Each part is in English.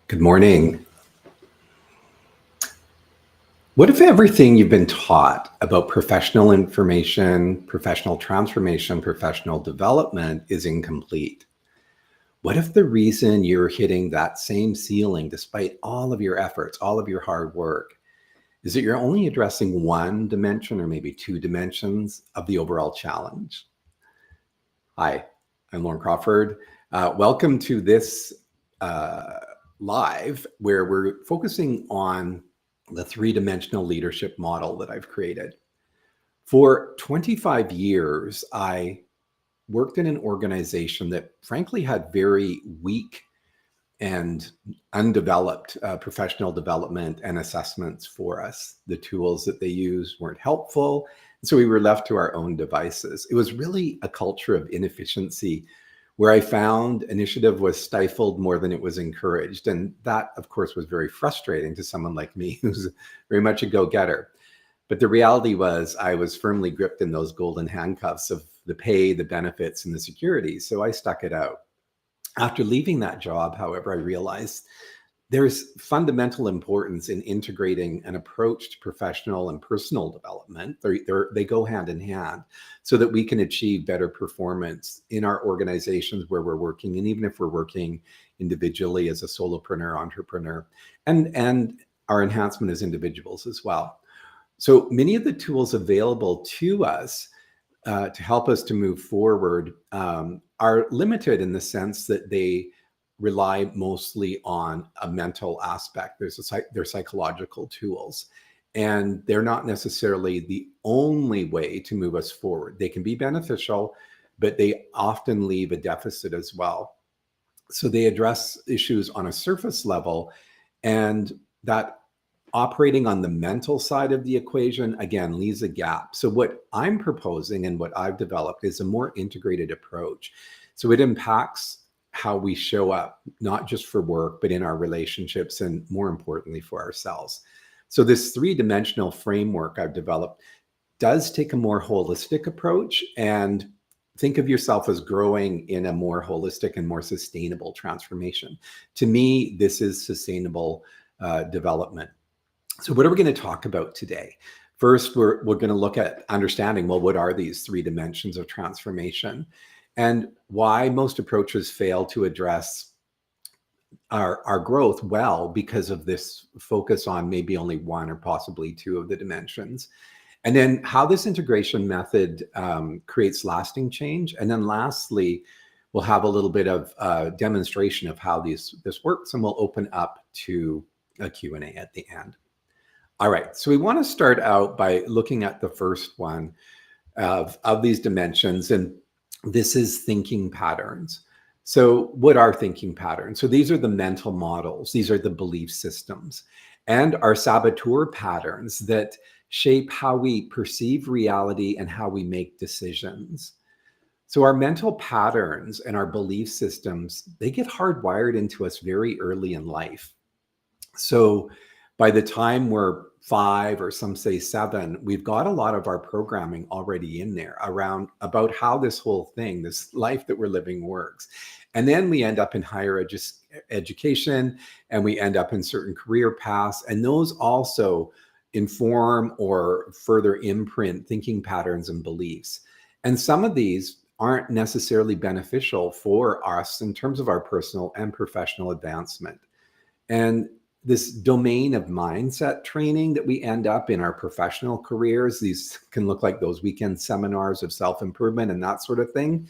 Good morning. What if everything you've been taught about professional information, professional transformation, professional development is incomplete? What if the reason you're hitting that same ceiling, despite all of your efforts, all of your hard work, is that you're only addressing one dimension or maybe two dimensions of the overall challenge? Hi, I'm Lauren Crawford. Welcome to this live where we're focusing on the three-dimensional leadership model that I've created. For 25 years, I worked in an organization that frankly had very weak and undeveloped professional development and assessments for us. The tools that they used weren't helpful. So we were left to our own devices. It was really a culture of inefficiency where I found initiative was stifled more than it was encouraged. And that, of course, was very frustrating to someone like me, who's very much a go-getter. But the reality was I was firmly gripped in those golden handcuffs of the pay, the benefits, and the security. So I stuck it out. After leaving that job, however, I realized there's fundamental importance in integrating an approach to professional and personal development. They go hand in hand so that we can achieve better performance in our organizations where we're working, and even if we're working individually as a solopreneur, entrepreneur, and our enhancement as individuals as well. So many of the tools available to us to help us to move forward are limited in the sense that they rely mostly on a mental aspect. They're psychological tools, and they're not necessarily the only way to move us forward. They can be beneficial, but they often leave a deficit as well. So they address issues on a surface level, and that operating on the mental side of the equation, again, leaves a gap. So what I'm proposing and what I've developed is a more integrated approach. So it impacts how we show up, not just for work, but in our relationships and more importantly for ourselves. So this three-dimensional framework I've developed does take a more holistic approach, and think of yourself as growing in a more holistic and more sustainable transformation. To me, this is sustainable development. So what are we going to talk about today? First, we're going to look at understanding, well, what are these three dimensions of transformation and why most approaches fail to address our growth well because of this focus on maybe only one or possibly two of the dimensions. And then how this integration method creates lasting change. And then lastly, we'll have a little bit of demonstration of how this works, and we'll open up to a Q&A at the end. All right, so we want to start out by looking at the first one of these dimensions, and this is thinking patterns. So what are thinking patterns? So these are the mental models, these are the belief systems, and our saboteur patterns that shape how we perceive reality and how we make decisions. So our mental patterns and our belief systems, they get hardwired into us very early in life. So by the time we're 5 or some say 7, we've got a lot of our programming already in there around about how this whole thing, this life that we're living works. And then we end up in higher education, and we end up in certain career paths. And those also inform or further imprint thinking patterns and beliefs. And some of these aren't necessarily beneficial for us in terms of our personal and professional advancement. And this domain of mindset training that we end up in our professional careers, these can look like those weekend seminars of self-improvement and that sort of thing.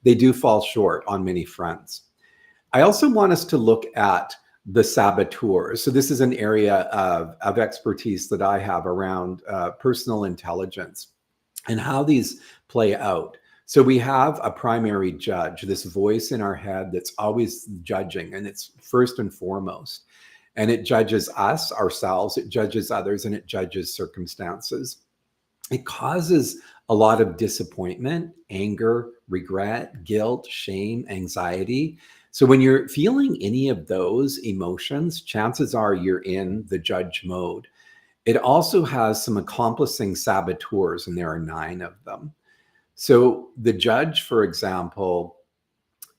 They do fall short on many fronts. I also want us to look at the saboteurs. So this is an area of expertise that I have around personal intelligence and how these play out. So we have a primary judge, this voice in our head that's always judging, and it's first and foremost. And it judges us, ourselves, it judges others, and it judges circumstances. It causes a lot of disappointment, anger, regret, guilt, shame, anxiety. So when you're feeling any of those emotions, chances are you're in the judge mode. It also has some accomplishing saboteurs, and there are 9 of them. So the judge, for example,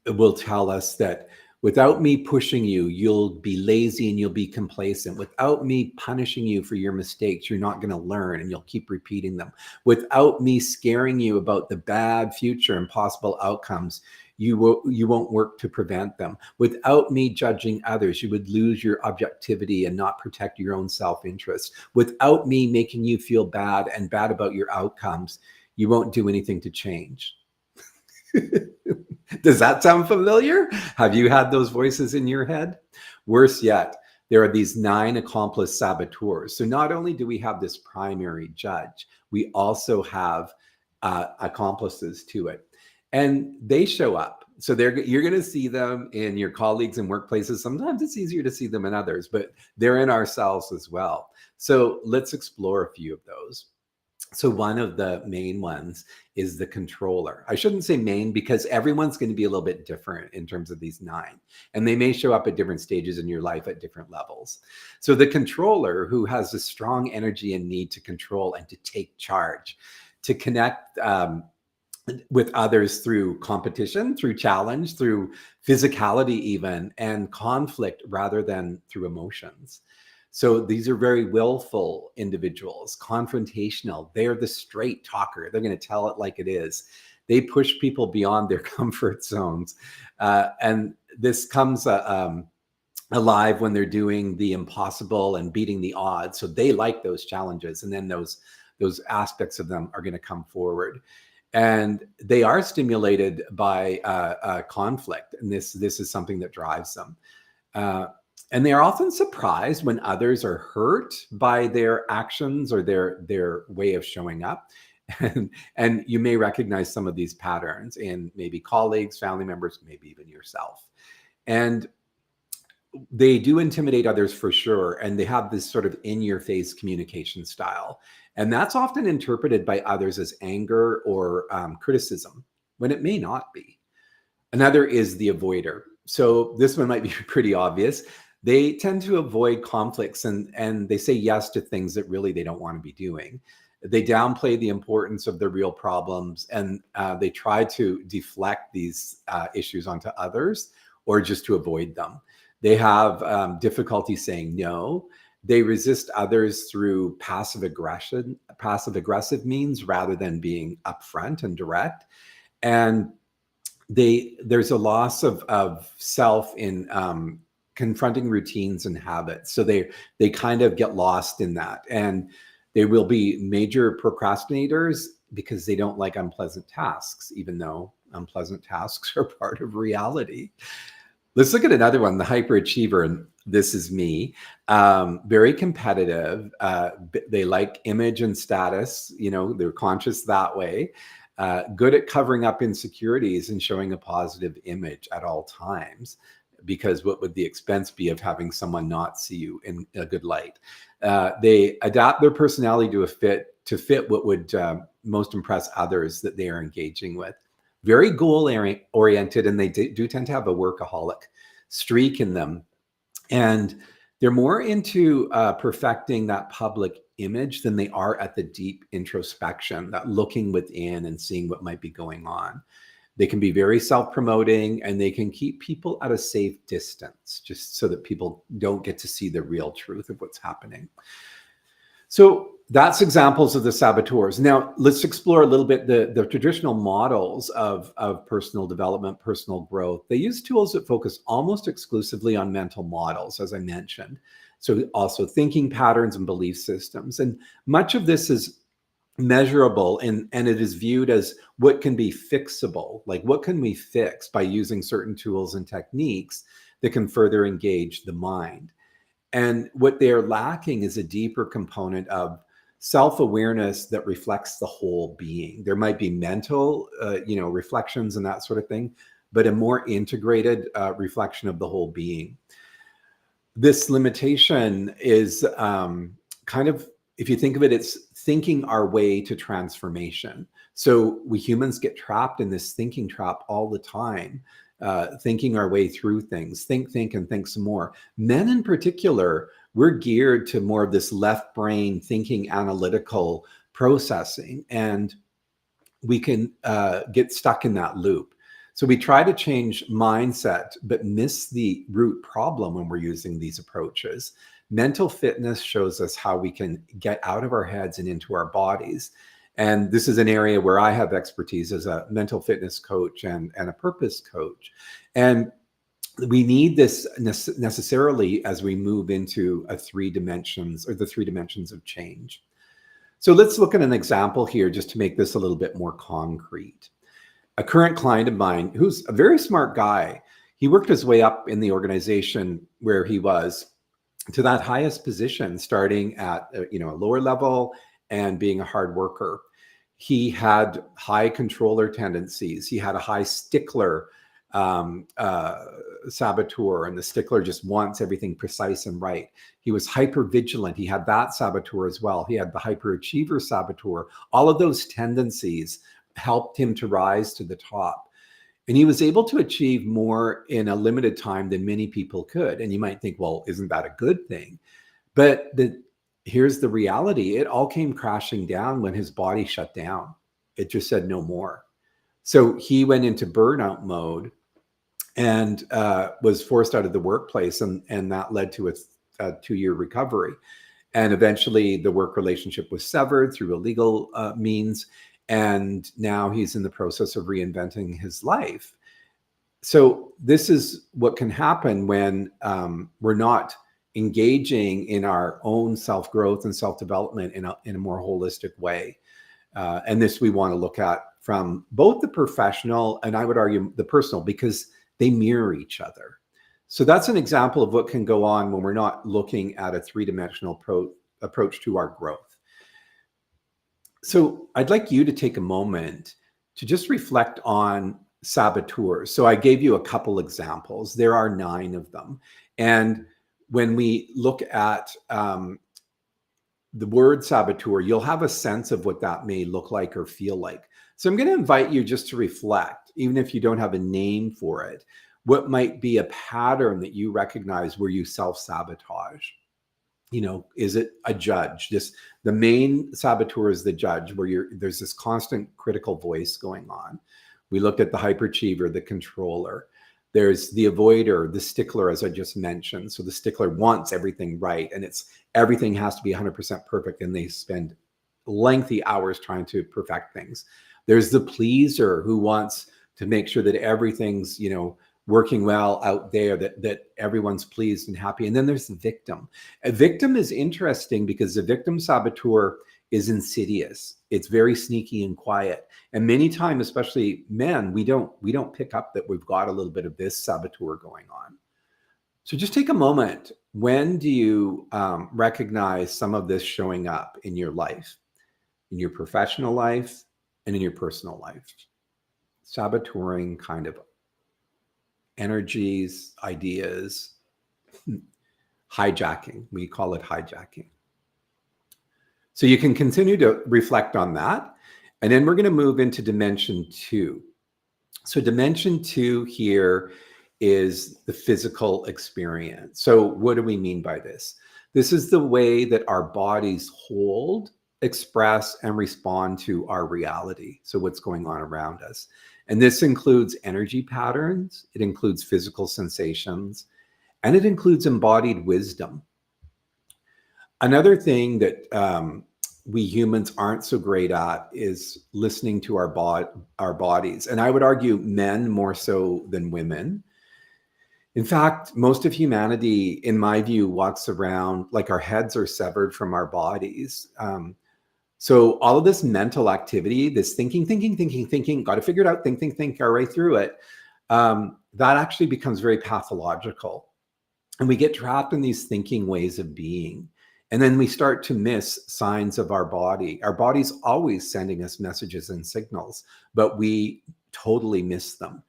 will tell us that Without me pushing you, you'll be lazy and you'll be complacent. Without me punishing you for your mistakes, you're not going to learn and you'll keep repeating them. Without me scaring you about the bad future and possible outcomes, you won't work to prevent them. Without me judging others, you would lose your objectivity and not protect your own self-interest. Without me making you feel bad and bad about your outcomes, you won't do anything to change. Does that sound familiar? Have you had those voices in your head? Worse yet, there are these 9 accomplice saboteurs. So not only do we have this primary judge, we also have accomplices to it. And they show up. So you're going to see them in your colleagues and workplaces. Sometimes it's easier to see them in others, but they're in ourselves as well. So let's explore a few of those. So one of the main ones is the controller. I shouldn't say main because everyone's going to be a little bit different in terms of these 9, and they may show up at different stages in your life at different levels. So the controller, who has a strong energy and need to control and to take charge, to connect with others through competition, through challenge, through physicality even, and conflict rather than through emotions. So these are very willful individuals, confrontational. They're the straight talker. They're going to tell it like it is. They push people beyond their comfort zones. And this comes alive when they're doing the impossible and beating the odds. So they like those challenges. And then those aspects of them are going to come forward. And they are stimulated by conflict. And this is something that drives them. And they are often surprised when others are hurt by their actions or their way of showing up. And you may recognize some of these patterns in maybe colleagues, family members, maybe even yourself. And they do intimidate others for sure. And they have this sort of in-your-face communication style. And that's often interpreted by others as anger or criticism, when it may not be. Another is the avoider. So this one might be pretty obvious. They tend to avoid conflicts and they say yes to things that really they don't want to be doing. They downplay the importance of the real problems, and they try to deflect these issues onto others or just to avoid them. They have difficulty saying no. They resist others through passive aggressive means rather than being upfront and direct. And there's a loss of self in confronting routines and habits. So they kind of get lost in that. And they will be major procrastinators because they don't like unpleasant tasks, even though unpleasant tasks are part of reality. Let's look at another one, the hyperachiever. And this is me. Very competitive. They like image and status. They're conscious that way. Good at covering up insecurities and showing a positive image at all times. Because what would the expense be of having someone not see you in a good light? They adapt their personality to fit what would most impress others that they are engaging with. Very goal oriented, and they do tend to have a workaholic streak in them. And they're more into perfecting that public image than they are at the deep introspection, that looking within and seeing what might be going on. They can be very self-promoting, and they can keep people at a safe distance just so that people don't get to see the real truth of what's happening. So that's examples of the saboteurs. Now, let's explore a little bit the traditional models of personal development, personal growth. They use tools that focus almost exclusively on mental models, as I mentioned. So also thinking patterns and belief systems. And much of this is measurable and it is viewed as what can be fixable, like what can we fix by using certain tools and techniques that can further engage the mind. And what they're lacking is a deeper component of self-awareness that reflects the whole being. There might be mental, reflections and that sort of thing, but a more integrated reflection of the whole being. This limitation is kind of, if you think of it, it's thinking our way to transformation. So we humans get trapped in this thinking trap all the time, thinking our way through things, think, and think some more. Men in particular, we're geared to more of this left brain thinking, analytical processing, and we can get stuck in that loop. So we try to change mindset, but miss the root problem when we're using these approaches. Mental fitness shows us how we can get out of our heads and into our bodies. And this is an area where I have expertise as a mental fitness coach and a purpose coach. And we need this necessarily as we move into the three dimensions of change. So let's look at an example here just to make this a little bit more concrete. A current client of mine who's a very smart guy, he worked his way up in the organization where he was to that highest position, starting at a lower level and being a hard worker. He had high controller tendencies. He had a high stickler saboteur, and the stickler just wants everything precise and right. He was hyper vigilant. He had that saboteur as well. He had the hyperachiever saboteur. All of those tendencies helped him to rise to the top. And he was able to achieve more in a limited time than many people could. And you might think, well, isn't that a good thing? But here's the reality. It all came crashing down when his body shut down. It just said no more. So he went into burnout mode and was forced out of the workplace. And that led to a 2-year recovery. And eventually the work relationship was severed through illegal means. And now he's in the process of reinventing his life. So this is what can happen when we're not engaging in our own self-growth and self-development in a more holistic way. And this we want to look at from both the professional and I would argue the personal, because they mirror each other. So that's an example of what can go on when we're not looking at a three-dimensional approach to our growth. So I'd like you to take a moment to just reflect on saboteurs. So I gave you a couple examples. There are 9 of them. And when we look at the word saboteur, you'll have a sense of what that may look like or feel like. So I'm going to invite you just to reflect, even if you don't have a name for it, what might be a pattern that you recognize where you self-sabotage. Is it a judge? The main saboteur is the judge, where there's this constant critical voice going on. We looked at the hyperachiever, the controller. There's the avoider, the stickler, as I just mentioned. So the stickler wants everything right, and everything has to be 100% perfect, and they spend lengthy hours trying to perfect things. There's the pleaser, who wants to make sure that everything's, working well out there, that everyone's pleased and happy. And then there's the victim. A victim is interesting because the victim saboteur is insidious. It's very sneaky and quiet. And many times, especially men, we don't pick up that we've got a little bit of this saboteur going on. So just take a moment. When do you recognize some of this showing up in your life, in your professional life and in your personal life? Saboteuring kind of energies, ideas, hijacking. We call it hijacking. So you can continue to reflect on that. And then we're going to move into dimension 2. So dimension 2 here is the physical experience. So what do we mean by this? This is the way that our bodies hold, express, and respond to our reality. So what's going on around us. And this includes energy patterns, it includes physical sensations, and it includes embodied wisdom. Another thing that we humans aren't so great at is listening to our bodies. And I would argue men more so than women. In fact, most of humanity, in my view, walks around like our heads are severed from our bodies. So all of this mental activity, this thinking, got to figure it out, think our way through it, that actually becomes very pathological. And we get trapped in these thinking ways of being. And then we start to miss signs of our body. Our body's always sending us messages and signals, but we totally miss them.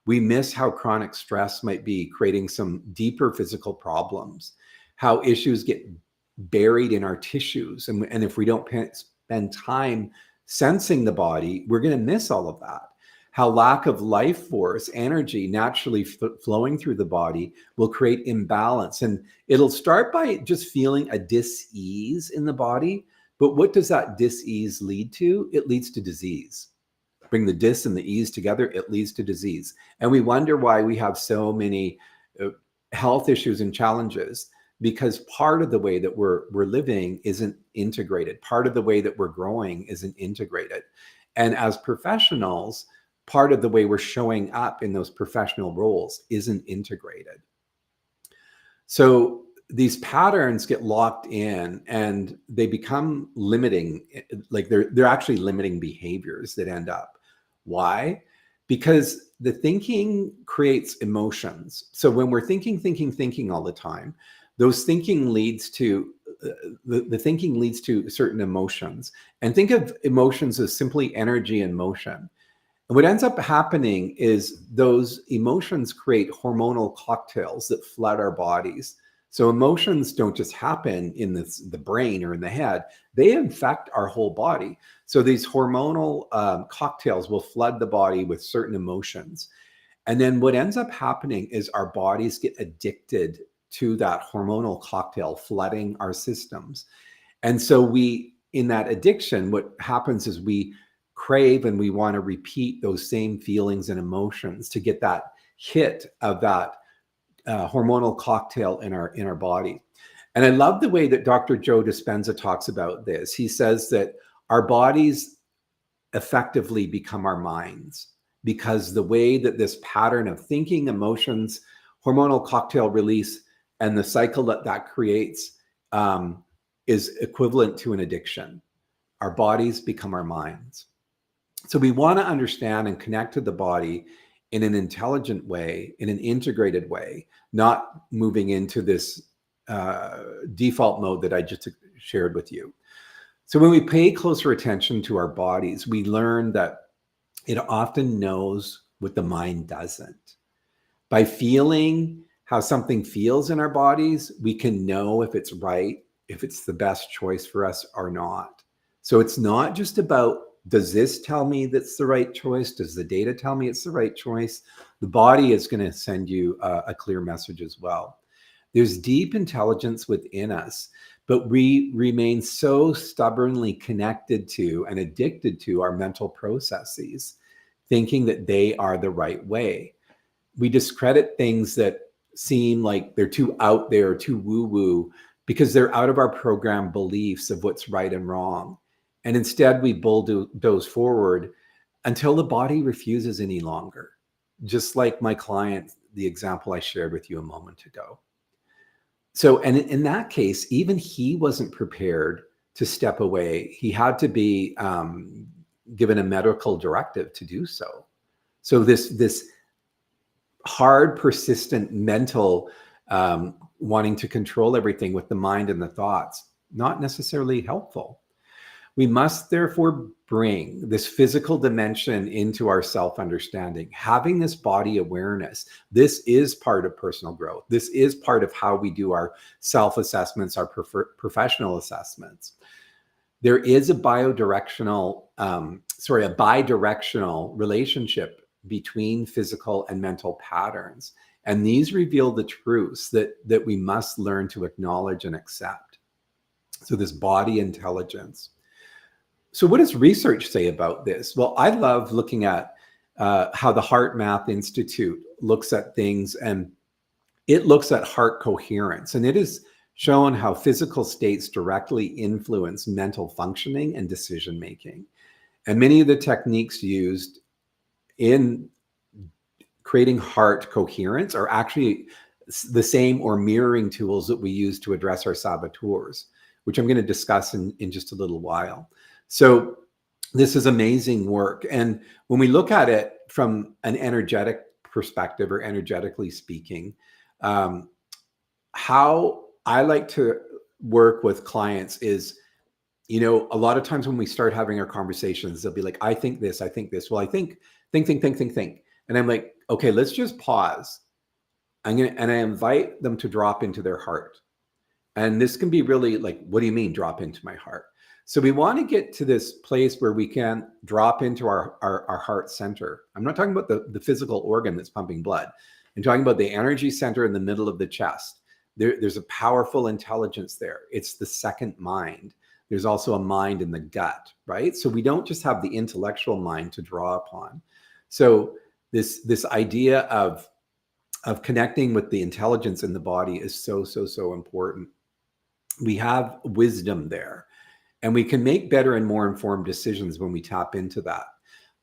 We miss how chronic stress might be creating some deeper physical problems, how issues get buried in our tissues. And if we don't spend time sensing the body, we're going to miss all of that. How lack of life force, energy naturally flowing through the body will create imbalance. And it'll start by just feeling a dis-ease in the body. But what does that dis-ease lead to? It leads to disease. bring the dis and the ease together, it leads to disease. And we wonder why we have so many health issues and challenges, because part of the way that we're living isn't integrated. Part of the way that we're growing isn't integrated. And as professionals, part of the way we're showing up in those professional roles isn't integrated. So these patterns get locked in and they become limiting, like they're actually limiting behaviors that end up. Why? Because the thinking creates emotions. So when we're thinking all the time, those thinking leads to the thinking leads to certain emotions. And think of emotions as simply energy in motion. And what ends up happening is those emotions create hormonal cocktails that flood our bodies. So emotions don't just happen in the brain or in the head, they infect our whole body. So these hormonal cocktails will flood the body with certain emotions. And then what ends up happening is our bodies get addicted to that hormonal cocktail flooding our systems. And so in that addiction, what happens is we crave and we want to repeat those same feelings and emotions to get that hit of that hormonal cocktail in our body. And I love the way that Dr. Joe Dispenza talks about this. He says that our bodies effectively become our minds, because the way that this pattern of thinking, emotions, hormonal cocktail release, and the cycle that creates is equivalent to an addiction. Our bodies become our minds. So we want to understand and connect to the body in an intelligent way, in an integrated way, not moving into this default mode that I just shared with you. So when we pay closer attention to our bodies, we learn that it often knows what the mind doesn't. By feeling how something feels in our bodies, we can know if it's right, if it's the best choice for us or not. So it's not just about, does this tell me that's the right choice? Does the data tell me it's the right choice? The body is going to send you a clear message as well. There's deep intelligence within us, but we remain so stubbornly connected to and addicted to our mental processes, thinking that they are the right way. We discredit things that seem like they're too out there, too woo-woo, because they're out of our program beliefs of what's right and wrong. And instead we bulldoze forward until the body refuses any longer. Just like my client, the example I shared with you a moment ago. So, and in that case, even he wasn't prepared to step away. He had to be given a medical directive to do so. So this hard, persistent mental wanting to control everything with the mind and the thoughts, not necessarily helpful. We must therefore bring this physical dimension into our self-understanding, having this body awareness. This is part of personal growth. This is part of how we do our self-assessments, our professional assessments. There is a bidirectional relationship between physical and mental patterns. And these reveal the truths that we must learn to acknowledge and accept. So this body intelligence. So what does research say about this? Well, I love looking at how the Heart Math Institute looks at things, and it looks at heart coherence. And it is shown how physical states directly influence mental functioning and decision-making. And many of the techniques used in creating heart coherence are actually the same or mirroring tools that we use to address our saboteurs, which I'm going to discuss in just a little while. So this is amazing work. And when we look at it from an energetic perspective, or energetically speaking, how I like to work with clients is, a lot of times when we start having our conversations, they'll be like, I think this. Well, I think. And I'm like, okay, let's just pause. And I invite them to drop into their heart. And this can be really like, what do you mean drop into my heart? So we want to get to this place where we can drop into our heart center. I'm not talking about the physical organ that's pumping blood. I'm talking about the energy center in the middle of the chest. There's a powerful intelligence there. It's the second mind. there's also a mind in the gut, right? So we don't just have the intellectual mind to draw upon. So this idea of connecting with the intelligence in the body is so important. We have wisdom there, and we can make better and more informed decisions when we tap into that.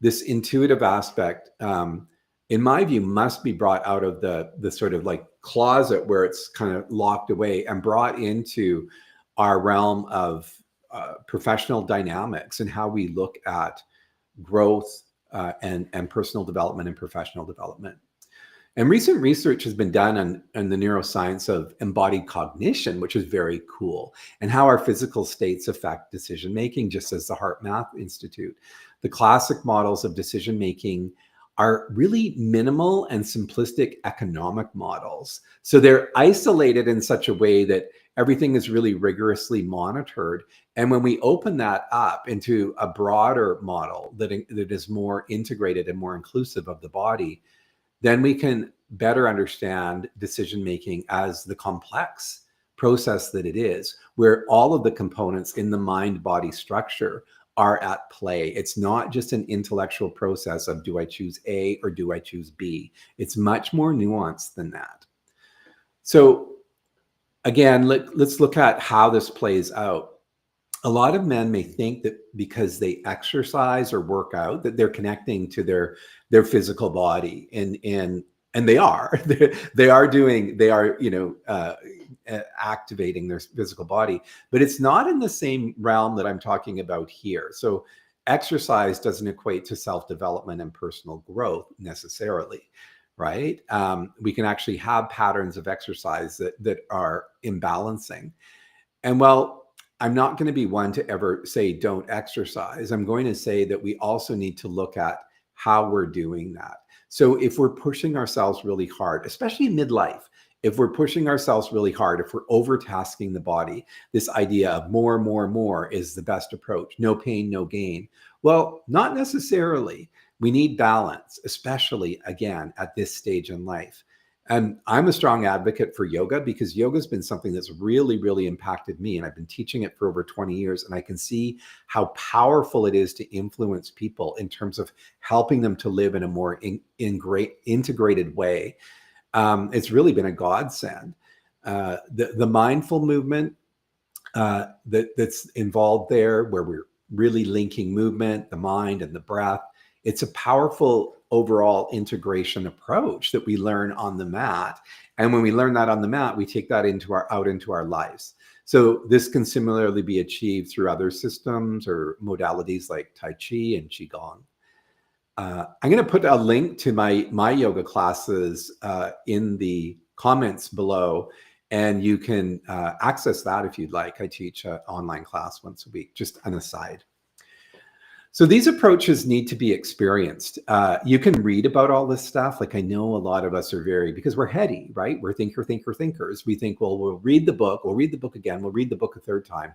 This intuitive aspect, in my view, must be brought out of the sort of like closet where it's kind of locked away and brought into our realm of professional dynamics and how we look at growth and personal development and professional development. And recent research has been done on the neuroscience of embodied cognition, which is very cool, and how our physical states affect decision making, just as the Heart Math Institute. The classic models of decision making are really minimal and simplistic economic models. So they're isolated in such a way that everything is really rigorously monitored. And when we open that up into a broader model that is more integrated and more inclusive of the body, then we can better understand decision making as the complex process that it is, where all of the components in the mind-body structure are at play. It's not just an intellectual process of, do I choose A or do I choose B? It's much more nuanced than that. So again, let's look at how this plays out. A lot of men may think that because they exercise or work out, that they're connecting to their physical body, and they are. they are activating their physical body, but it's not in the same realm that I'm talking about here. So exercise doesn't equate to self-development and personal growth necessarily, right? We can actually have patterns of exercise that are imbalancing. And well, I'm not going to be one to ever say don't exercise. I'm going to say that we also need to look at how we're doing that. So if we're pushing ourselves really hard, especially in midlife, if we're pushing ourselves really hard, if we're overtasking the body, this idea of more is the best approach. No pain, no gain. Well, not necessarily. We need balance, especially again at this stage in life. And I'm a strong advocate for yoga because yoga has been something that's really impacted me. And I've been teaching it for over 20 years. And I can see how powerful it is to influence people in terms of helping them to live in a more integrated way. It's really been a godsend. The mindful movement that's involved there, where we're really linking movement, the mind, and the breath. It's a powerful overall integration approach that we learn on the mat. And when we learn that on the mat, we take that out into our lives. So this can similarly be achieved through other systems or modalities like Tai Chi and Qigong. I'm going to put a link to my yoga classes in the comments below, and you can access that if you'd like. I teach an online class once a week, just an aside. So these approaches need to be experienced. You can read about all this stuff. Like, I know a lot of us are because we're heady, right? We're thinkers. We think, well, we'll read the book again, we'll read the book a third time.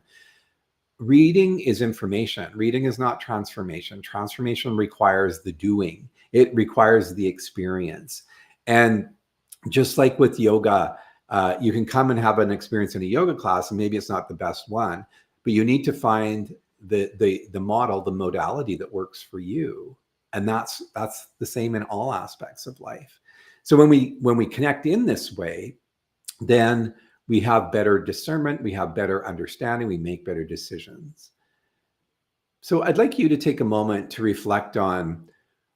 Reading is information. Reading is not transformation. Transformation requires the doing. It requires the experience. And just like with yoga, you can come and have an experience in a yoga class, and maybe it's not the best one, but you need to find the model, the modality that works for you. And that's the same in all aspects of life. So when we connect in this way, then we have better discernment, we have better understanding, we make better decisions. So I'd like you to take a moment to reflect on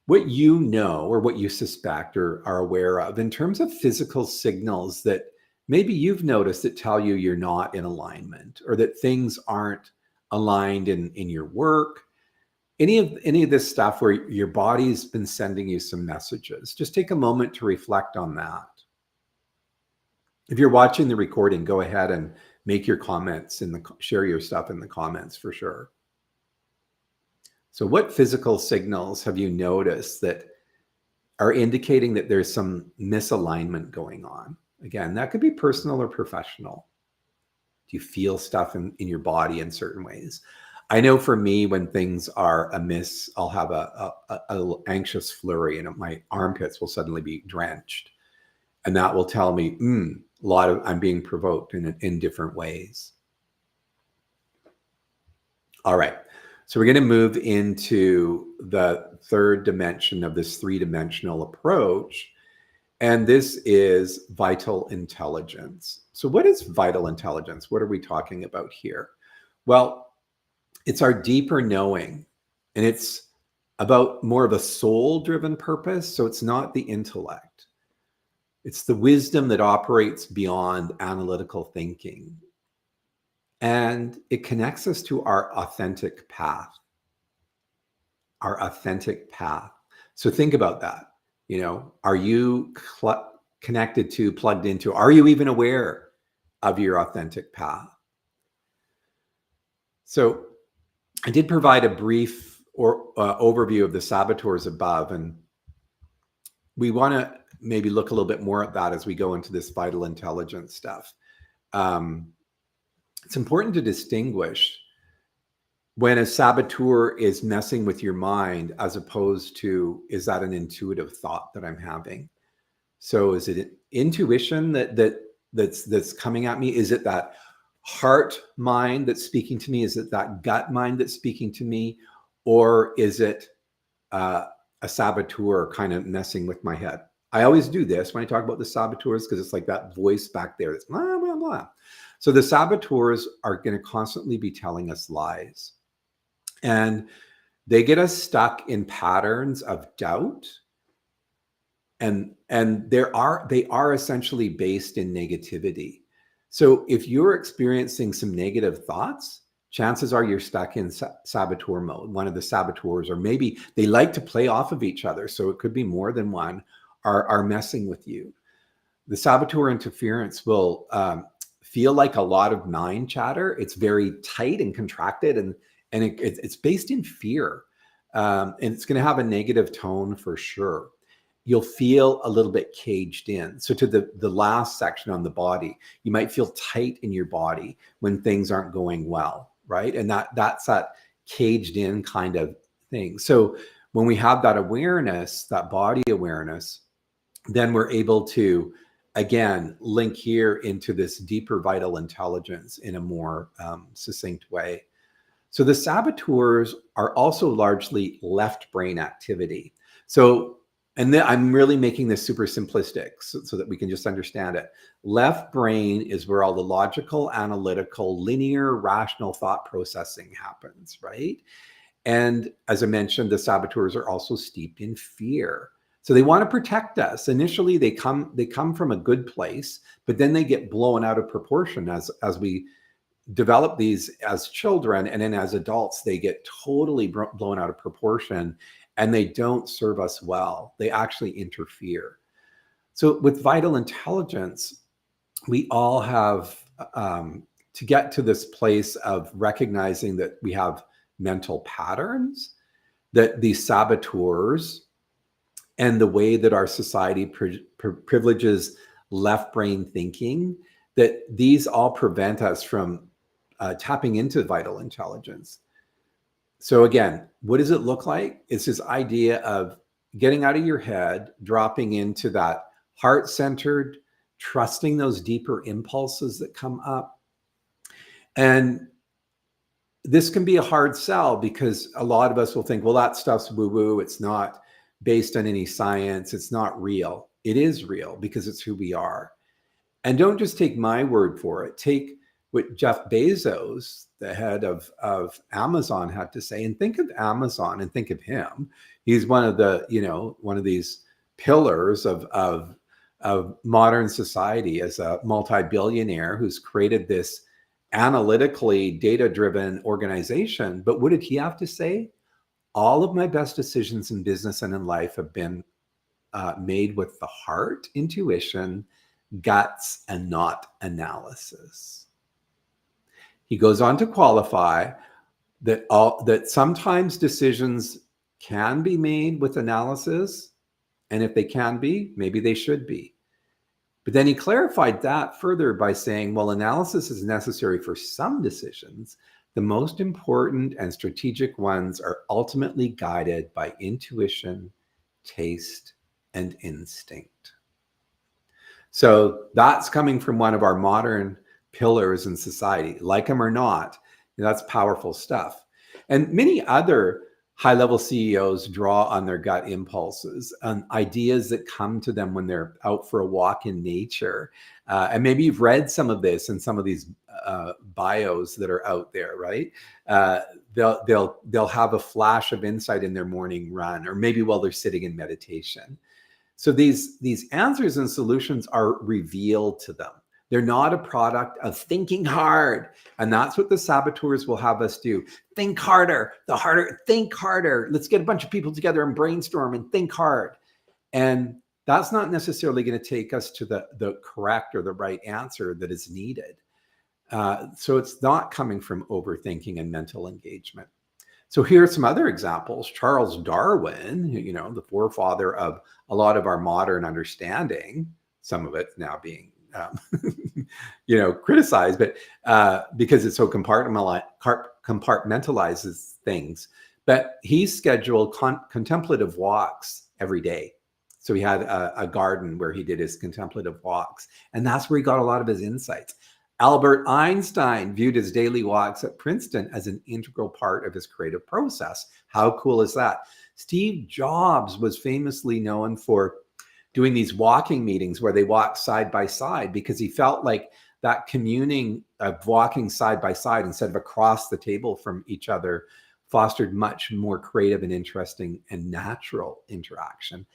what you know or what you suspect or are aware of in terms of physical signals that maybe you've noticed that tell you you're not in alignment, or that things aren't aligned in your work, any of this stuff where your body's been sending you some messages. Just take a moment to reflect on that. If you're watching the recording, go ahead and make your comments share your stuff in the comments for sure. So what physical signals have you noticed that are indicating that there's some misalignment going on? Again, that could be personal or professional. Do you feel stuff in your body in certain ways? I know for me, when things are amiss, I'll have a little anxious flurry, and my armpits will suddenly be drenched. And that will tell me I'm being provoked in different ways. All right. So we're going to move into the third dimension of this three-dimensional approach. And this is vital intelligence. So what is vital intelligence? What are we talking about here? Well, it's our deeper knowing, and it's about more of a soul-driven purpose. So it's not the intellect. It's the wisdom that operates beyond analytical thinking. And it connects us to our authentic path. Our authentic path. So think about that. Are you connected to, plugged into, are you even aware of your authentic path? So I did provide a brief overview of the saboteurs above, and we want to maybe look a little bit more at that as we go into this vital intelligence stuff. It's important to distinguish when a saboteur is messing with your mind, as opposed to, is that an intuitive thought that I'm having? So is it intuition that's coming at me? Is it that heart mind that's speaking to me? Is it that gut mind that's speaking to me? Or is it a saboteur kind of messing with my head? I always do this when I talk about the saboteurs, because it's like that voice back there that's blah, blah, blah. So the saboteurs are going to constantly be telling us lies. And they get us stuck in patterns of doubt. And they are essentially based in negativity. So if you're experiencing some negative thoughts, chances are you're stuck in saboteur mode. One of the saboteurs, or maybe they like to play off of each other, so it could be more than one, are messing with you. The saboteur interference will feel like a lot of mind chatter. It's very tight and contracted, and it's based in fear. And it's going to have a negative tone for sure. You'll feel a little bit caged in. So to the last section on the body, you might feel tight in your body when things aren't going well, right? And that's that caged in kind of thing. So when we have that awareness, that body awareness, then we're able to, again, link here into this deeper vital intelligence in a more succinct way. So the saboteurs are also largely left brain activity. So, and I'm really making this super simplistic so that we can just understand it. Left brain is where all the logical, analytical, linear, rational thought processing happens, right? And as I mentioned, the saboteurs are also steeped in fear. So they want to protect us. Initially, they come from a good place, but then they get blown out of proportion as we develop these as children, and then as adults, they get totally blown out of proportion, and they don't serve us well. They actually interfere. So with vital intelligence, we all have to get to this place of recognizing that we have mental patterns, that these saboteurs and the way that our society privileges left brain thinking, that these all prevent us from tapping into vital intelligence. So again, what does it look like? It's this idea of getting out of your head, dropping into that heart-centered, trusting those deeper impulses that come up. And this can be a hard sell, because a lot of us will think, well, that stuff's woo-woo. It's not based on any science. It's not real. It is real, because it's who we are. And don't just take my word for it. Take what Jeff Bezos, the head of Amazon, had to say, and think of Amazon and think of him. He's one of these pillars of modern society, as a multi-billionaire who's created this analytically data-driven organization. But what did he have to say? All of my best decisions in business and in life have been made with the heart, intuition, guts, and not analysis. He goes on to qualify that sometimes decisions can be made with analysis, and if they can be, maybe they should be. But then he clarified that further by saying, well, analysis is necessary for some decisions. The most important and strategic ones are ultimately guided by intuition, taste, and instinct. So that's coming from one of our modern pillars in society. Like them or not, that's powerful stuff. And many other high-level CEOs draw on their gut impulses, on ideas that come to them when they're out for a walk in nature. And maybe you've read some of this in some of these bios that are out there, right? They'll have a flash of insight in their morning run, or maybe while they're sitting in meditation. So these answers and solutions are revealed to them. They're not a product of thinking hard. And that's what the saboteurs will have us do. Think harder, think harder. Let's get a bunch of people together and brainstorm and think hard. And that's not necessarily going to take us to the correct or the right answer that is needed. So it's not coming from overthinking and mental engagement. So here are some other examples. Charles Darwin, the forefather of a lot of our modern understanding, some of it now being criticized, but because it so compartmentalizes things. But he scheduled contemplative walks every day. So he had a garden where he did his contemplative walks, and that's where he got a lot of his insights. Albert Einstein viewed his daily walks at Princeton as an integral part of his creative process. How cool is that? Steve Jobs was famously known for doing these walking meetings where they walked side by side, because he felt like that communing of walking side by side instead of across the table from each other fostered much more creative and interesting and natural interaction.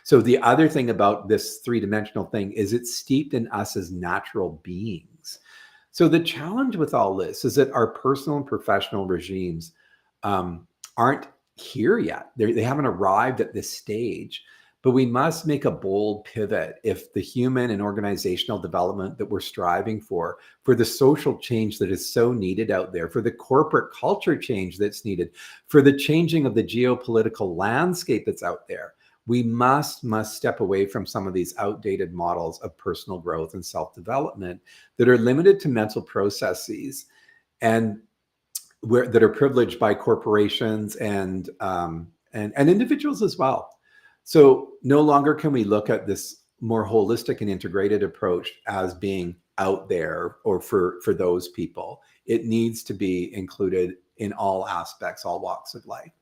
So the other thing about this three-dimensional thing is it's steeped in us as natural beings. So the challenge with all this is that our personal and professional regimes aren't here yet. They haven't arrived at this stage, but we must make a bold pivot if the human and organizational development that we're striving for the social change that is so needed out there, for the corporate culture change that's needed, for the changing of the geopolitical landscape that's out there. We must step away from some of these outdated models of personal growth and self-development that are limited to mental processes and that are privileged by corporations and individuals as well. So no longer can we look at this more holistic and integrated approach as being out there or for those people. It needs to be included in all aspects, all walks of life.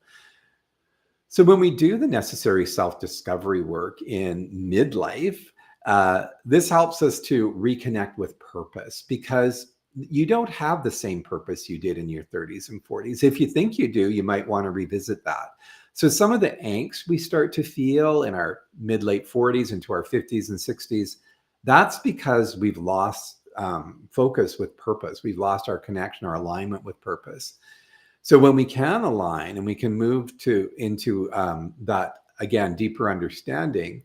So when we do the necessary self-discovery work in midlife, this helps us to reconnect with purpose, because you don't have the same purpose you did in your 30s and 40s. If you think you do, you might want to revisit that. So some of the angst we start to feel in our mid-late 40s into our 50s and 60s, that's because we've lost focus with purpose. We've lost our connection, our alignment with purpose. So when we can align and we can move into that, again, deeper understanding,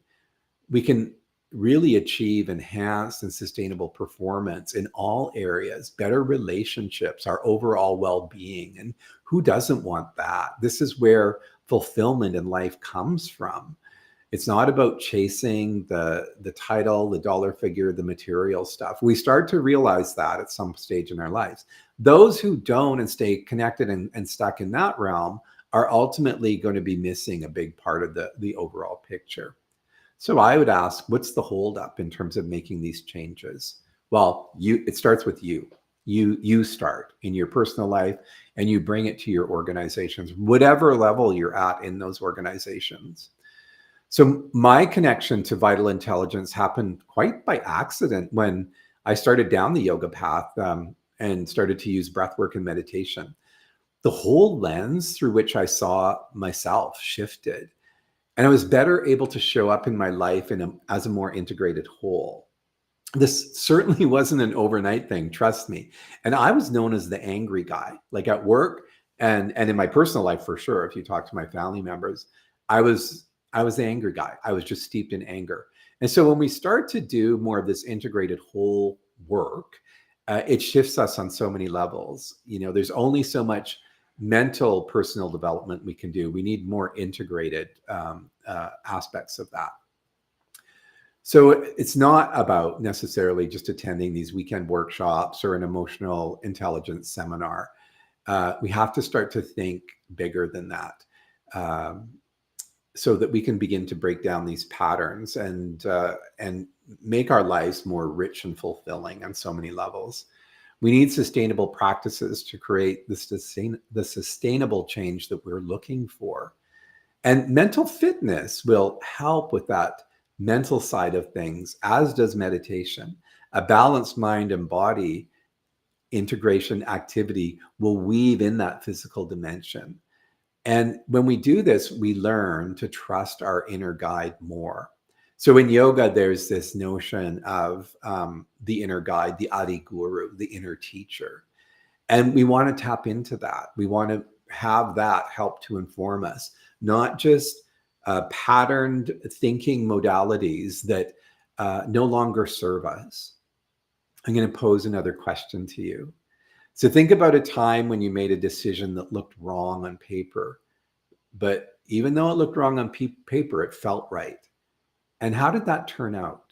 we can really achieve enhanced and sustainable performance in all areas, better relationships, our overall well-being. And who doesn't want that? This is where fulfillment in life comes from. It's not about chasing the title, the dollar figure, the material stuff. We start to realize that at some stage in our lives. Those who don't and stay connected and stuck in that realm are ultimately going to be missing a big part of the overall picture. So I would ask, what's the holdup in terms of making these changes? Well, it starts with you. You start in your personal life and you bring it to your organizations, whatever level you're at in those organizations. So my connection to vital intelligence happened quite by accident when I started down the yoga path and started to use breath work and meditation. The whole lens through which I saw myself shifted. And I was better able to show up in my life as a more integrated whole. This certainly wasn't an overnight thing, trust me. And I was known as the angry guy, like at work and in my personal life for sure. If you talk to my family members, I was the angry guy. I was just steeped in anger. And so when we start to do more of this integrated whole work, it shifts us on so many levels. There's only so much mental personal development we can do. We need more integrated aspects of that. So it's not about necessarily just attending these weekend workshops or an emotional intelligence seminar. We have to start to think bigger than that, so that we can begin to break down these patterns and make our lives more rich and fulfilling on so many levels. We need sustainable practices to create the sustainable change that we're looking for. And mental fitness will help with that mental side of things, as does meditation. A balanced mind and body integration activity will weave in that physical dimension. And when we do this, we learn to trust our inner guide more. So in yoga, there's this notion of the inner guide, the Adi Guru, the inner teacher. And we want to tap into that. We want to have that help to inform us, not just patterned thinking modalities that no longer serve us. I'm going to pose another question to you. So think about a time when you made a decision that looked wrong on paper, but even though it looked wrong on paper, it felt right. And how did that turn out?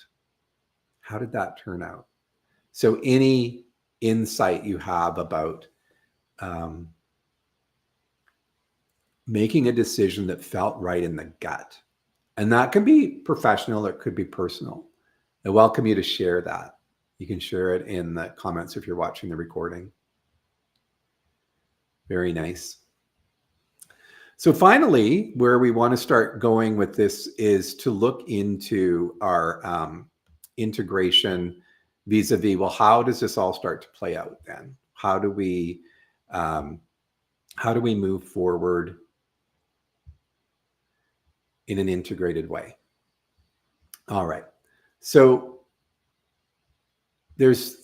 How did that turn out? So any insight you have about making a decision that felt right in the gut, and that can be professional, it could be personal. I welcome you to share that. You can share it in the comments if you're watching the recording. Very nice. So finally, where we want to start going with this is to look into our integration vis-a-vis, well, how does this all start to play out then? How do we move forward in an integrated way? All right. So there's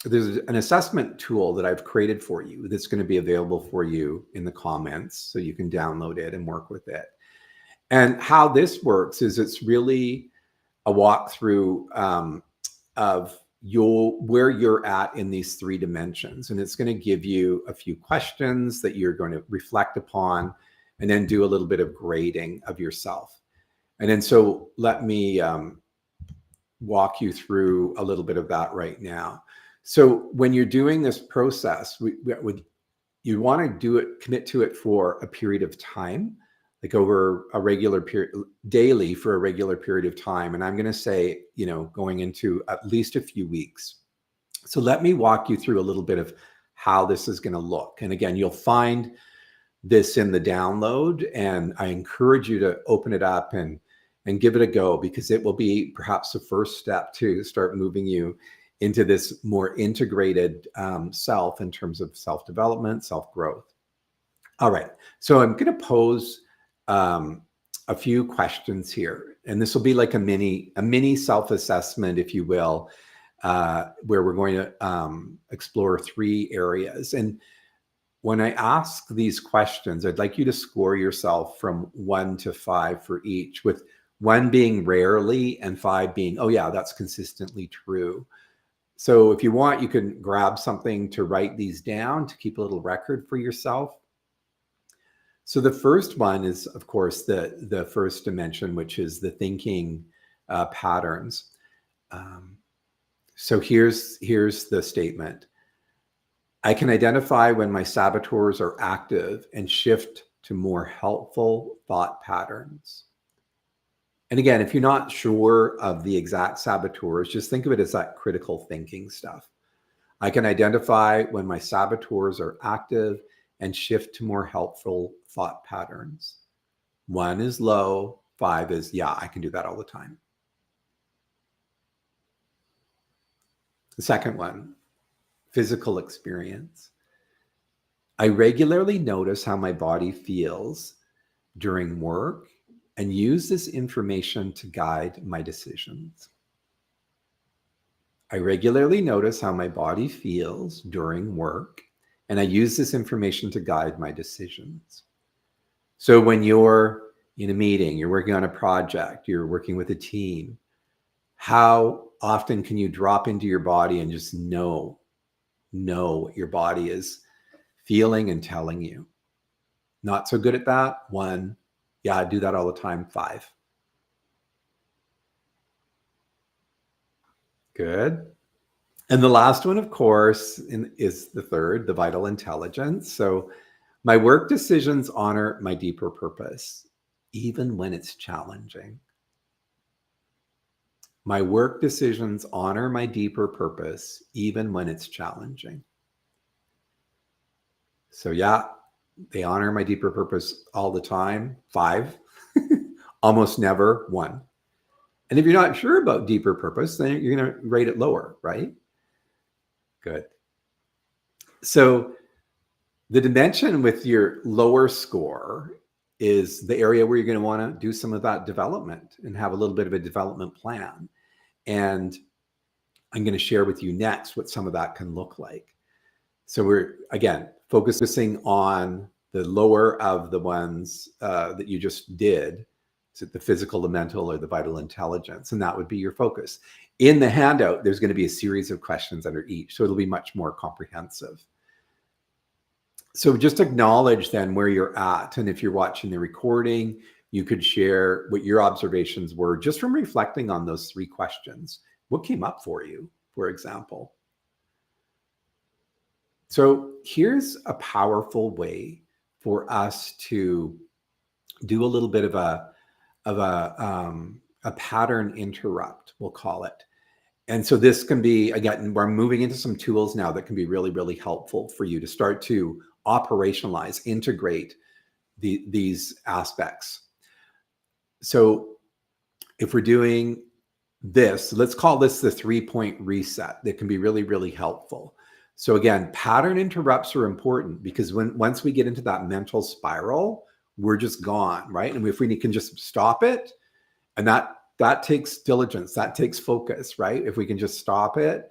there's an assessment tool that I've created for you that's going to be available for you in the comments, so you can download it and work with it. And how this works is it's really a walkthrough of where you're at in these 3 dimensions. And it's going to give you a few questions that you're going to reflect upon and then do a little bit of grading of yourself. And then so let me walk you through a little bit of that right now. So when you're doing this process, you want to do it, commit to it for a period of time, like over a regular period, daily for a regular period of time. And I'm going to say, going into at least a few weeks. So let me walk you through a little bit of how this is going to look. And again, you'll find this in the download, and I encourage you to open it up and give it a go, because it will be perhaps the first step to start moving you into this more integrated self in terms of self-development, self-growth. All right, so I'm going to pose a few questions here, and this will be like a mini self-assessment, if you will, where we're going to explore 3 areas. And when I ask these questions, I'd like you to score yourself from 1 to 5 for each, with 1 being rarely and 5 being, oh yeah, that's consistently true. So if you want, you can grab something to write these down to keep a little record for yourself. So the first one is, of course, the first dimension, which is the thinking patterns. So here's the statement. I can identify when my saboteurs are active and shift to more helpful thought patterns. And again, if you're not sure of the exact saboteurs, just think of it as that critical thinking stuff. I can identify when my saboteurs are active and shift to more helpful thought patterns. 1 is low, 5 is, yeah, I can do that all the time. The second one, physical experience. I regularly notice how my body feels during work and use this information to guide my decisions. I regularly notice how my body feels during work, and I use this information to guide my decisions. So when you're in a meeting, you're working on a project, you're working with a team, how often can you drop into your body and just know what your body is feeling and telling you? Not so good at that. 1, yeah, I do that all the time. 5. Good. And the last one, of course, is the third, the vital intelligence. So my work decisions honor my deeper purpose, even when it's challenging. My work decisions honor my deeper purpose, even when it's challenging. So yeah, they honor my deeper purpose all the time. 5, almost never 1. And if you're not sure about deeper purpose, then you're going to rate it lower, right? Good. So the dimension with your lower score is the area where you're going to want to do some of that development and have a little bit of a development plan. And I'm going to share with you next what some of that can look like. So we're, again, focusing on the lower of the ones that you just did. Is it the physical, the mental, or the vital intelligence? And that would be your focus. In the handout, there's going to be a series of questions under each, so it'll be much more comprehensive. So just acknowledge then where you're at. And if you're watching the recording, you could share what your observations were just from reflecting on those 3 questions. What came up for you, for example? So here's a powerful way for us to do a little bit of a pattern interrupt, we'll call it. And so this can be, again, we're moving into some tools now that can be really, really helpful for you to start to operationalize, integrate these aspects. So if we're doing this, let's call this the 3-point reset. That can be really, really helpful. So again, pattern interrupts are important because once we get into that mental spiral, we're just gone, right? And if we can just stop it, and that takes diligence, that takes focus, right? If we can just stop it,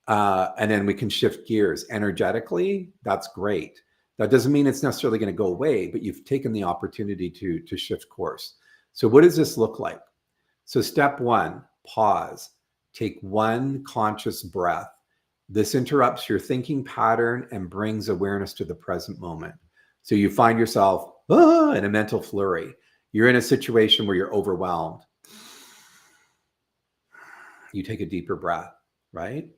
and then we can shift gears energetically, that's great. That doesn't mean it's necessarily going to go away, but you've taken the opportunity to shift course. So what does this look like? So step 1, pause. Take 1 conscious breath. This interrupts your thinking pattern and brings awareness to the present moment. So you find yourself in a mental flurry. You're in a situation where you're overwhelmed. You take a deeper breath, right?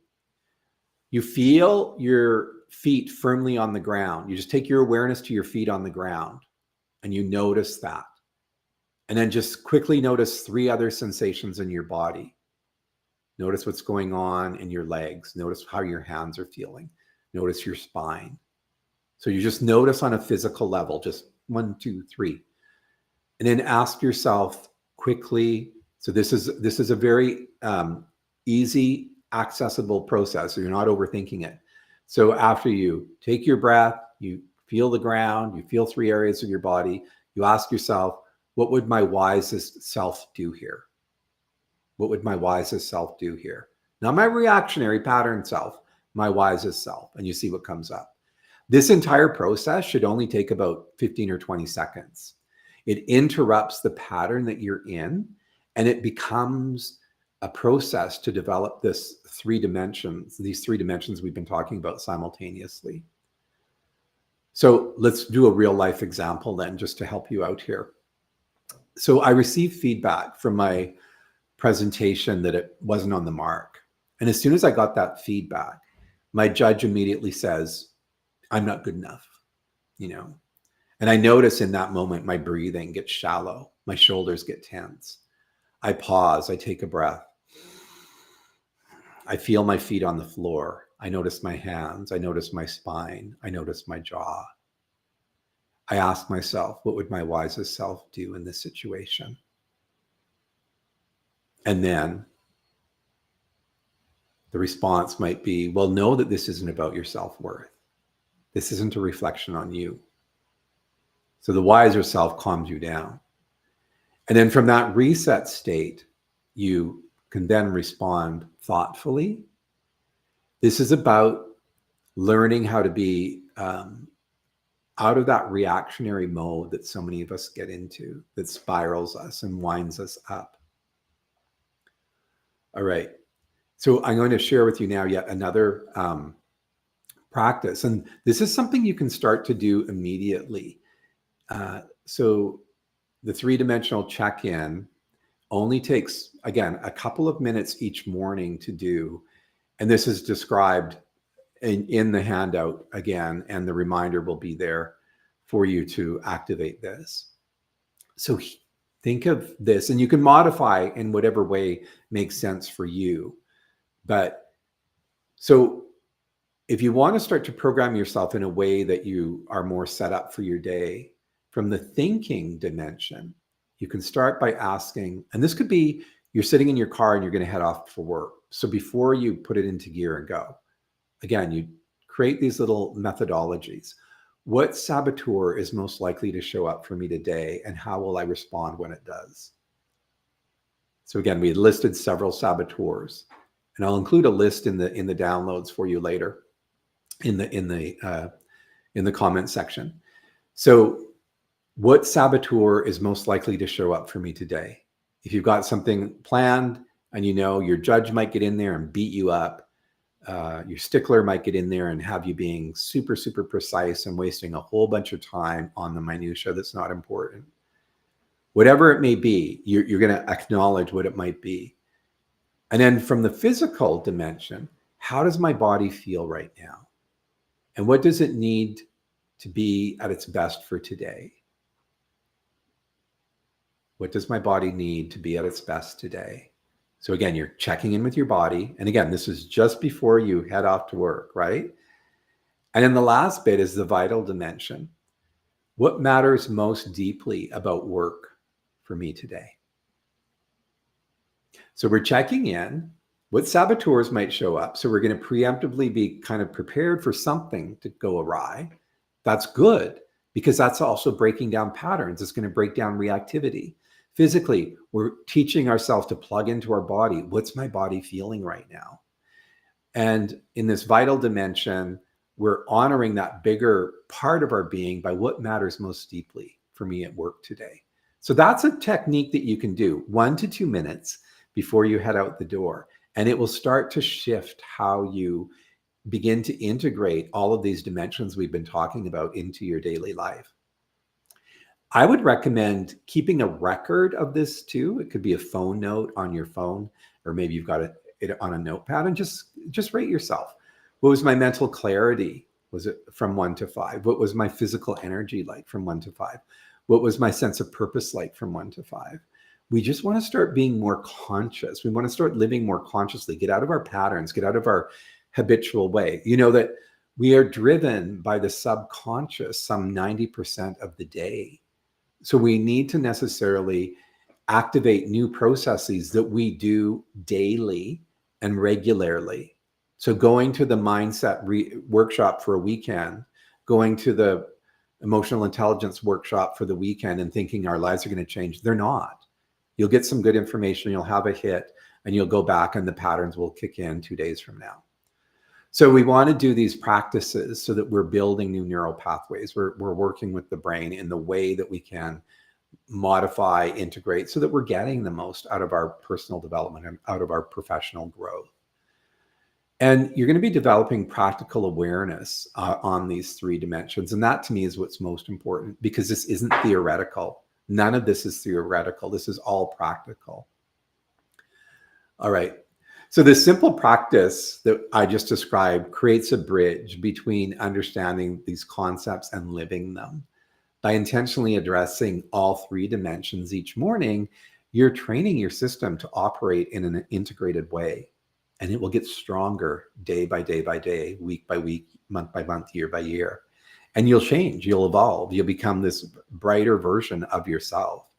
You feel your feet firmly on the ground. You just take your awareness to your feet on the ground and you notice that. And then just quickly notice 3 other sensations in your body. Notice what's going on in your legs. Notice how your hands are feeling. Notice your spine. So you just notice on a physical level, just 1, 2, 3. And then ask yourself quickly. So this is a very easy, accessible process. So you're not overthinking it. So after you take your breath, you feel the ground, you feel 3 areas of your body, you ask yourself, what would my wisest self do here? What would my wisest self do here? Not my reactionary pattern self, my wisest self. And you see what comes up. This entire process should only take about 15 or 20 seconds. It interrupts the pattern that you're in, and it becomes a process to develop these 3 dimensions we've been talking about simultaneously. So let's do a real life example then, just to help you out here. So I received feedback from my presentation that it wasn't on the mark. And as soon as I got that feedback, my judge immediately says, I'm not good enough, And I notice in that moment, my breathing gets shallow. My shoulders get tense. I pause. I take a breath. I feel my feet on the floor. I notice my hands. I notice my spine. I notice my jaw. I ask myself, what would my wisest self do in this situation? And then the response might be, well, know that this isn't about your self-worth. This isn't a reflection on you. So the wiser self calms you down. And then from that reset state, you can then respond thoughtfully. This is about learning how to be out of that reactionary mode that so many of us get into, that spirals us and winds us up. All right. So I'm going to share with you now yet another practice. And this is something you can start to do immediately. So the 3-dimensional check-in only takes, again, a couple of minutes each morning to do. And this is described in the handout again, and the reminder will be there for you to activate this. So Think of this, and you can modify in whatever way makes sense for you. But so if you want to start to program yourself in a way that you are more set up for your day from the thinking dimension, you can start by asking, and this could be you're sitting in your car and you're going to head off for work. So before you put it into gear and go, again, you create these little methodologies. What saboteur is most likely to show up for me today, and how will I respond when it does? So again, we listed several saboteurs, and I'll include a list in the downloads for you later in the comment section. So what saboteur is most likely to show up for me today? If you've got something planned and you know your judge might get in there and beat you up, your stickler might get in there and have you being super, super precise and wasting a whole bunch of time on the minutia that's not important. Whatever it may be, you're going to acknowledge what it might be. And then from the physical dimension, how does my body feel right now? And what does it need to be at its best for today? What does my body need to be at its best today? So again, you're checking in with your body. And again, this is just before you head off to work, right? And then the last bit is the vital dimension. What matters most deeply about work for me today? So we're checking in. What saboteurs might show up? So we're going to preemptively be kind of prepared for something to go awry. That's good, because that's also breaking down patterns. It's going to break down reactivity. Physically, we're teaching ourselves to plug into our body. What's my body feeling right now? And in this vital dimension, we're honoring that bigger part of our being by what matters most deeply for me at work today. So that's a technique that you can do 1 to 2 minutes before you head out the door. And it will start to shift how you begin to integrate all of these dimensions we've been talking about into your daily life. I would recommend keeping a record of this too. It could be a phone note on your phone, or maybe you've got it on a notepad, and just rate yourself. What was my mental clarity? Was it from 1 to 5? What was my physical energy like from 1 to 5? What was my sense of purpose like from 1 to 5? We just want to start being more conscious. We want to start living more consciously, get out of our patterns, get out of our habitual way. You know that we are driven by the subconscious some 90% of the day. So we need to necessarily activate new processes that we do daily and regularly. So going to the mindset workshop for a weekend, going to the emotional intelligence workshop for the weekend and thinking our lives are going to change, they're not. You'll get some good information, you'll have a hit, and you'll go back and the patterns will kick in 2 days from now. So we want to do these practices so that we're building new neural pathways. We're working with the brain in the way that we can modify, integrate, so that we're getting the most out of our personal development and out of our professional growth. And you're going to be developing practical awareness on these 3 dimensions. And that to me is what's most important, because this isn't theoretical. None of this is theoretical. This is all practical. All right. So this simple practice that I just described creates a bridge between understanding these concepts and living them. By intentionally addressing all 3 dimensions each morning, you're training your system to operate in an integrated way. And it will get stronger day by day by day, week by week, month by month, year by year. And you'll change, you'll evolve, you'll become this brighter version of yourself.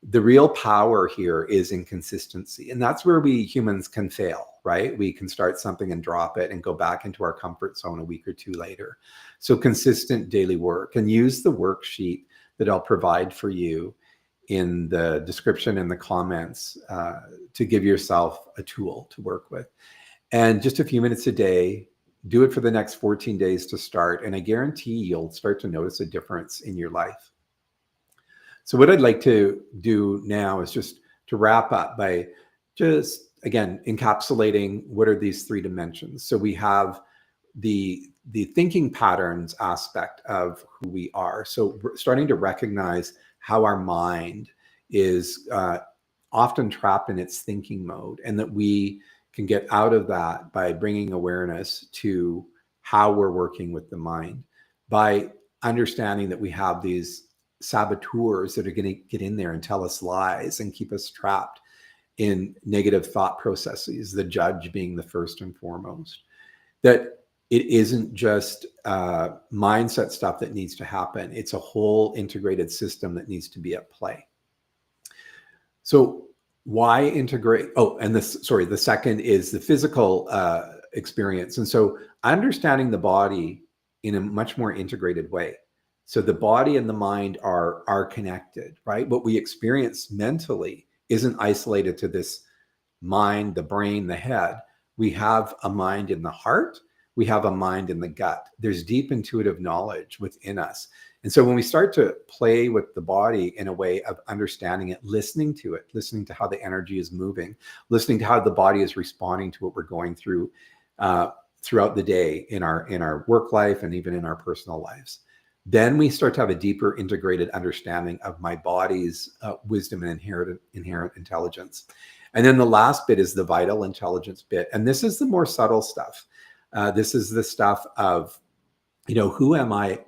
The real power here is in consistency. And that's where we humans can fail, right? We can start something and drop it and go back into our comfort zone a week or 2 later. So consistent daily work, and use the worksheet that I'll provide for you in the description and the comments to give yourself a tool to work with. And just a few minutes a day, do it for the next 14 days to start. And I guarantee you'll start to notice a difference in your life. So what I'd like to do now is just to wrap up by just, again, encapsulating what are these 3 dimensions. So we have the thinking patterns aspect of who we are. So we're starting to recognize how our mind is often trapped in its thinking mode, and that we can get out of that by bringing awareness to how we're working with the mind, by understanding that we have these saboteurs that are going to get in there and tell us lies and keep us trapped in negative thought processes, the judge being the first and foremost. That it isn't just mindset stuff that needs to happen. It's a whole integrated system that needs to be at play. So why integrate? Oh, and the second is the physical experience. And so understanding the body in a much more integrated way. So the body and the mind are connected, right? What we experience mentally isn't isolated to this mind, the brain, the head. We have a mind in the heart. We have a mind in the gut. There's deep intuitive knowledge within us. And so when we start to play with the body in a way of understanding it, listening to how the energy is moving, listening to how the body is responding to what we're going through throughout the day in our work life and even in our personal lives, then we start to have a deeper integrated understanding of my body's wisdom and inherent intelligence. And then the last bit is the vital intelligence bit. And this is the more subtle stuff. This is the stuff of, who am I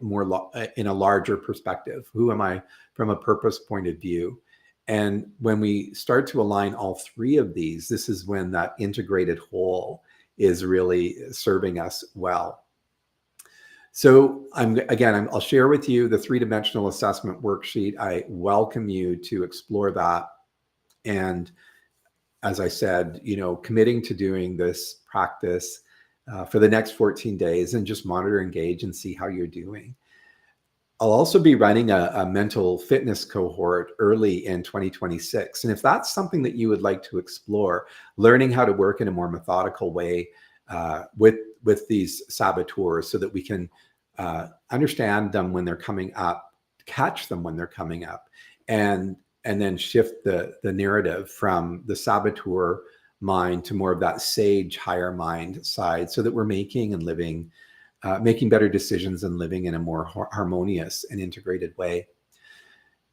in a larger perspective? Who am I from a purpose point of view? And when we start to align all three of these, this is when that integrated whole is really serving us well. So I'll share with you the 3-dimensional assessment worksheet. I welcome you to explore that. And as I said, committing to doing this practice for the next 14 days and just monitor, engage, and see how you're doing. I'll also be running a mental fitness cohort early in 2026. And if that's something that you would like to explore, learning how to work in a more methodical way with these saboteurs so that we can understand them when they're coming up, catch them when they're coming up, and then shift the narrative from the saboteur mind to more of that sage higher mind side, so that we're making and living, making better decisions and living in a more harmonious and integrated way.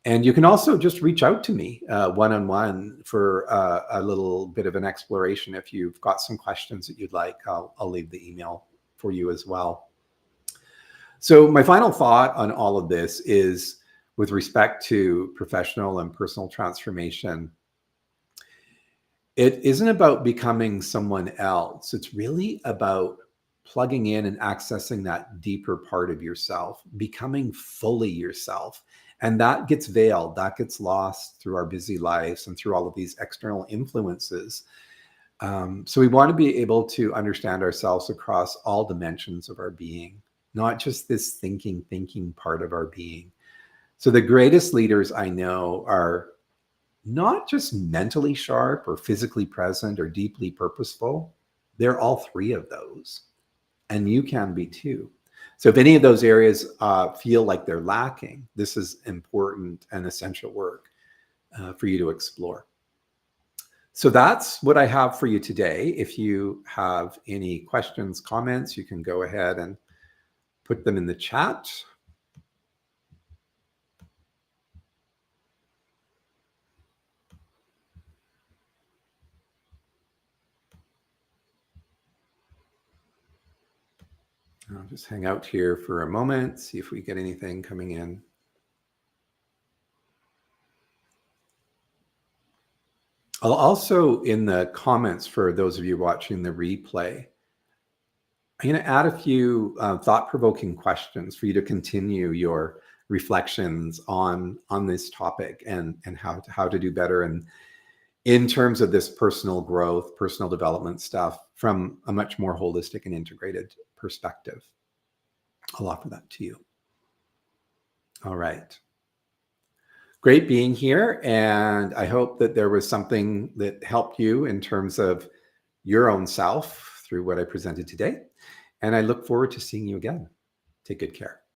And you can also just reach out to me one-on-one for a little bit of an exploration. If you've got some questions that you'd like, I'll leave the email for you as well. So my final thought on all of this is with respect to professional and personal transformation. It isn't about becoming someone else. It's really about plugging in and accessing that deeper part of yourself, becoming fully yourself. And that gets veiled, that gets lost through our busy lives and through all of these external influences. So we want to be able to understand ourselves across all dimensions of our being, not just this thinking part of our being. So the greatest leaders I know are not just mentally sharp or physically present or deeply purposeful. They're all three of those. And you can be too. So if any of those areas feel like they're lacking, this is important and essential work for you to explore. So that's what I have for you today. If you have any questions, comments, you can go ahead and put them in the chat. I'll just hang out here for a moment, see if we get anything coming in. I'll also, in the comments for those of you watching the replay, I'm going to add a few thought-provoking questions for you to continue your reflections on this topic and how to do better and in terms of this personal growth, personal development stuff from a much more holistic and integrated perspective. I'll offer that to you. All right. Great being here. And I hope that there was something that helped you in terms of your own self through what I presented today. And I look forward to seeing you again. Take good care.